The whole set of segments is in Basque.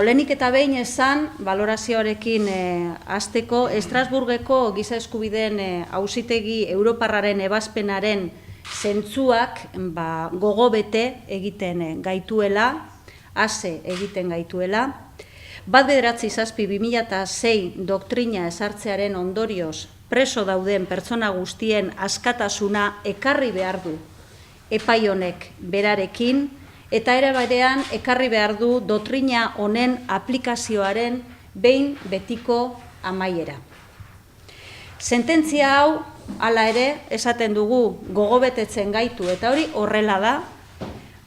Lehenik eta behin esan, balorazioarekin hasteko, Estrasburgeko giza eskubideen auzitegi Europarraren ebazpenaren zentzuak gogo bete egiten gaituela, ase egiten gaituela. 1997-2006 doktrina ezartzearen ondorioz preso dauden pertsona guztien askatasuna ekarri behar du epai honek berarekin, eta ere berean ekarri behar du doktrina honen aplikazioaren behin betiko amaiera. Sententzia hau, hala ere, esaten dugu gogobetetzen gaitu, eta hori horrela da,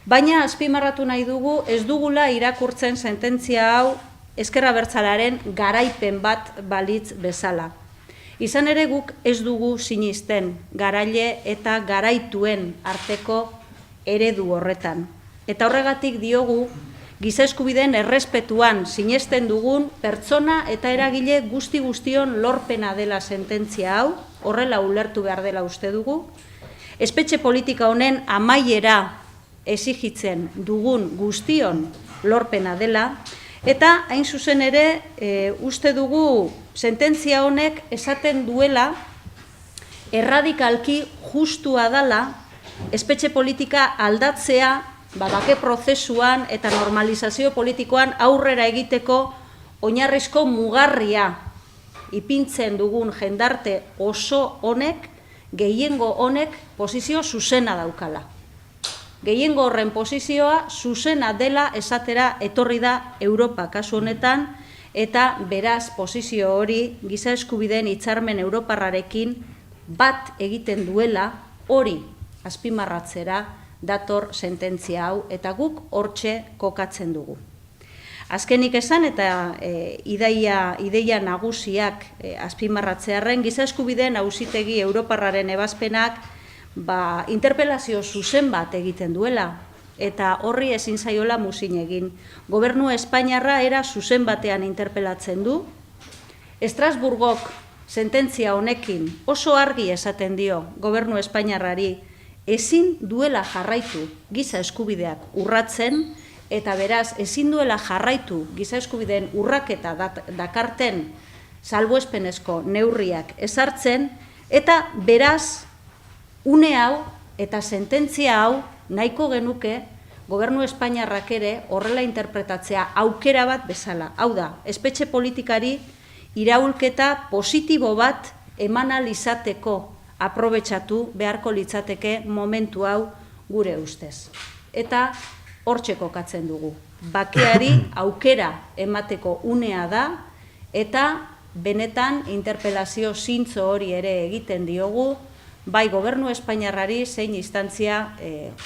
baina azpimarratu nahi dugu ez dugula irakurtzen sententzia hau ezker abertzalearen garaipen bat balitz bezala. Izan ere guk ez dugu sinisten garaile eta garaituen arteko eredu horretan. Eta horregatik diogu, giza eskubideen errespetuan sinesten dugun pertsona eta eragile guztion lorpena dela sententzia hau, horrela ulertu behar dela uste dugu, espetxe politika honen amaiera exigitzen dugun guztion lorpena dela, eta hain zuzen ere uste dugu sententzia honek esaten duela erradikalki justua dela espetxe politika aldatzea bake prozesuan eta normalizazio politikoan aurrera egiteko oinarrizko mugarria ipintzen dugun jendarte oso honek, gehiengo honek posizio zuzena daukala. Gehiengo horren posizioa zuzena dela esatera etorri da Europa kasu honetan, eta beraz posizio hori giza eskubideen hitzarmen Europarrarekin bat egiten duela, hori azpimarratzera dator sententzia hau, eta guk hortxe kokatzen dugu. Azkenik esan eta ideia nagusiak azpimarratzearren, giza eskubideen auzitegi Europarraren ebazpenak interpelazio zuzen bat egiten duela, eta horri ezin zaiola muzin egin. Gobernu Espainiarra era zuzen batean interpelatzen du, Estrasburgok sententzia honekin oso argi esaten dio Gobernu Espainiarrari ezin duela jarraitu giza eskubideak urratzen, eta beraz ezin duela jarraitu giza eskubideen urraketa dakarten salbuespenezko neurriak ezartzen, eta beraz une hau eta sententzia hau nahiko genuke Gobernu Espainiarrak ere horrela interpretatzea aukera bat bezala. Hau da, espetxe politikari iraulketa positibo bat eman ahal izateko aprobetxatu beharko litzateke momentu hau gure ustez. Eta hortxe kokatzen dugu. Bakeari aukera emateko unea da, eta benetan interpelazio zintzo hori ere egiten diogu, bai Gobernu Espainiarrari zein instantzia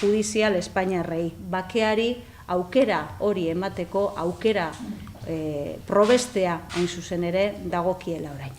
judizial Espainiarrei. Bakeari aukera hori emateko, aukera probestea hain zuzen ere dagokiela orain.